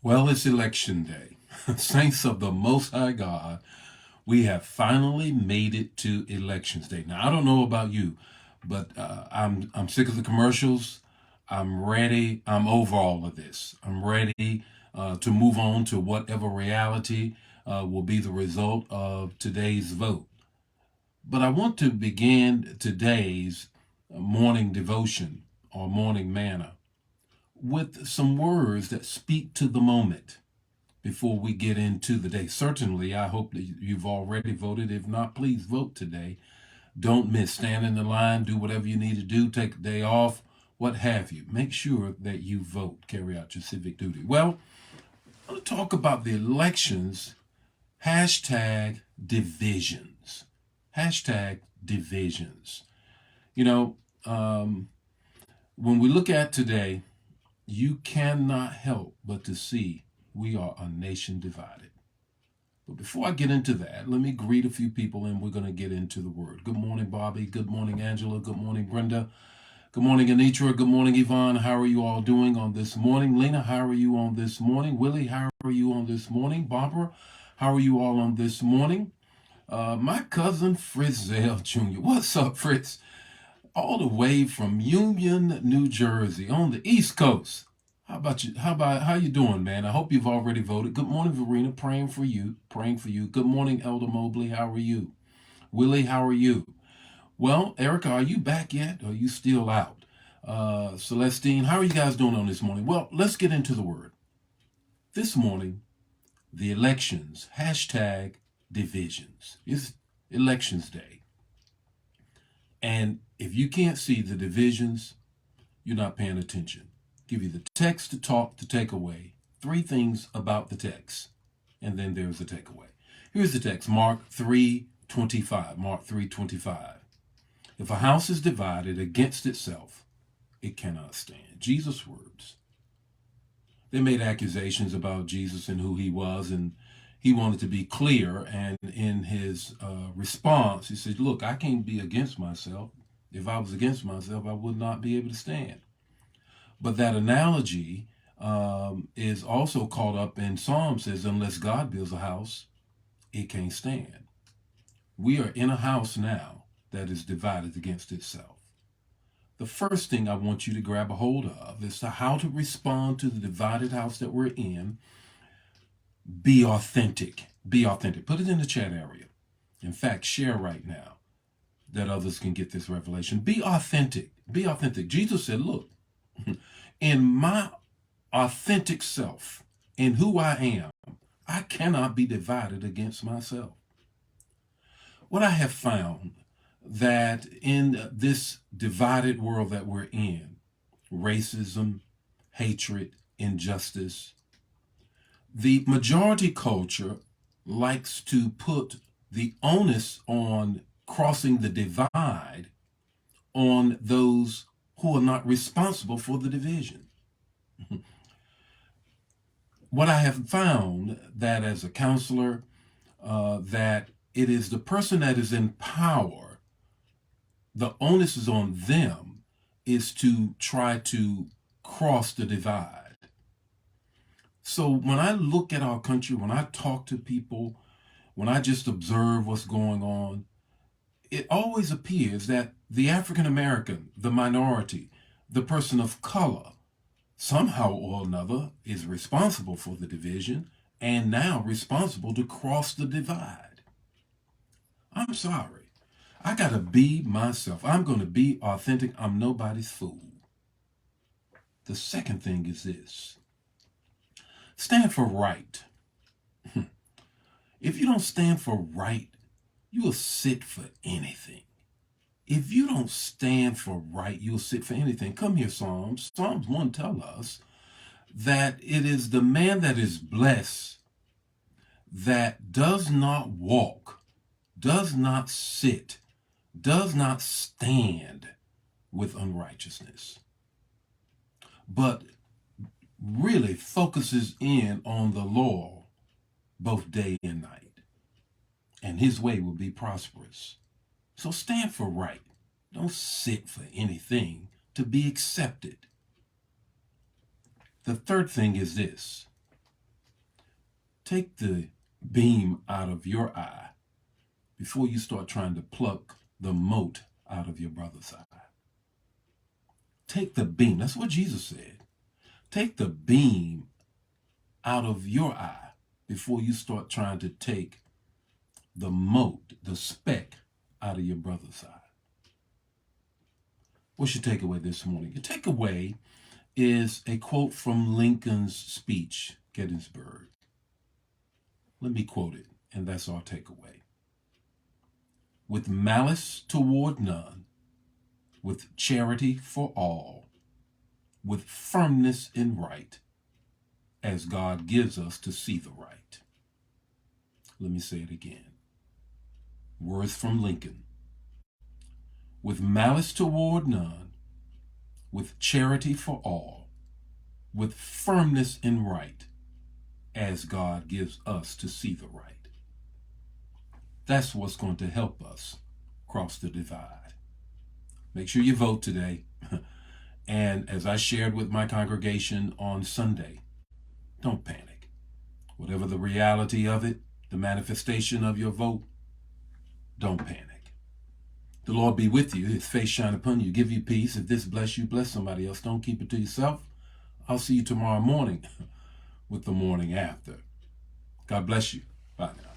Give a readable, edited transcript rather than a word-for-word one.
Well, it's election day. Saints of the Most High God, we have finally made it to elections day. Now, I don't know about you, but I'm sick of the commercials. I'm ready. I'm over all of this. I'm ready to move on to whatever reality will be the result of today's vote. But I want to begin today's morning devotion or morning manna with some words that speak to the moment before we get into the day. Certainly, I hope that you've already voted. If not, please vote today. Don't miss. Stand in the line, do whatever you need to do, take a day off, what have you. Make sure that you vote, carry out your civic duty. Well, I want to talk about the elections, hashtag divisions. Hashtag divisions. You know, when we look at today, you cannot help but to see we are a nation divided. But before I get into that, let me greet a few people and we're going to get into the word. Good morning, Bobby. Good morning, Angela. Good morning, Brenda. Good morning, Anitra. Good morning, Yvonne. How are you all doing on this morning? Lena, how are you on this morning? Willie, how are you on this morning? Barbara, how are you all on this morning? My cousin Fritzell Jr. What's up, Fritz? All the way from Union, New Jersey, on the East Coast. How about you? How you doing, man? I hope you've already voted. Good morning, Verena. Praying for you. Praying for you. Good morning, Elder Mobley. How are you? Willie, how are you? Well, Erica, are you back yet? Or are you still out? Celestine, how are you guys doing on this morning? Well, let's get into the word. This morning, the elections, hashtag divisions. It's elections day. And if you can't see the divisions, you're not paying attention. Give you the text to talk to take away. Three things about the text. And then there's the takeaway. Here's the text, Mark 3:25. Mark 3:25. If a house is divided against itself, it cannot stand. Jesus' words. They made accusations about Jesus and who he was, and he wanted to be clear. And in his response, he said, look, I can't be against myself. If I was against myself, I would not be able to stand. But that analogy is also caught up in Psalm says, unless God builds a house, it can't stand. We are in a house now that is divided against itself. The first thing I want you to grab a hold of is to how to respond to the divided house that we're in. Be authentic. Be authentic. Put it in the chat area. In fact, share right now that others can get this revelation. Be authentic. Be authentic. Jesus said, look, in my authentic self, in who I am, I cannot be divided against myself. What I have found that in this divided world that we're in, racism, hatred, injustice, the majority culture likes to put the onus on crossing the divide on those who are not responsible for the division. What I have found that as a counselor, that it is the person that is in power, the onus is on them, is to try to cross the divide. So when I look at our country, when I talk to people, when I just observe what's going on, it always appears that the African American, the minority, the person of color, somehow or another is responsible for the division and now responsible to cross the divide. I'm sorry. I got to be myself. I'm going to be authentic. I'm nobody's fool. The second thing is this. Stand for right. If you don't stand for right, you'll sit for anything. If you don't stand for right, you'll sit for anything. Come here, Psalms. Psalms 1 tell us that it is the man that is blessed that does not walk, does not sit, does not stand with unrighteousness, but really focuses in on the law both day and night, and his way will be prosperous. So stand for right. Don't sit for anything to be accepted. The third thing is this. Take the beam out of your eye before you start trying to pluck the mote out of your brother's eye. Take the beam. That's what Jesus said. Take the beam out of your eye before you start trying to take the mote, the speck, out of your brother's eye. What's your takeaway this morning? Your takeaway is a quote from Lincoln's speech, Gettysburg. Let me quote it, and that's our takeaway. With malice toward none, with charity for all, with firmness in right, as God gives us to see the right. Let me say it again. Words from Lincoln. With malice toward none, with charity for all, with firmness in right, as God gives us to see the right. That's what's going to help us cross the divide. Make sure you vote today. And as I shared with my congregation on Sunday, don't panic. Whatever the reality of it, the manifestation of your vote, don't panic. The Lord be with you. His face shine upon you. Give you peace. If this bless you, bless somebody else. Don't keep it to yourself. I'll see you tomorrow morning with the morning after. God bless you. Bye now.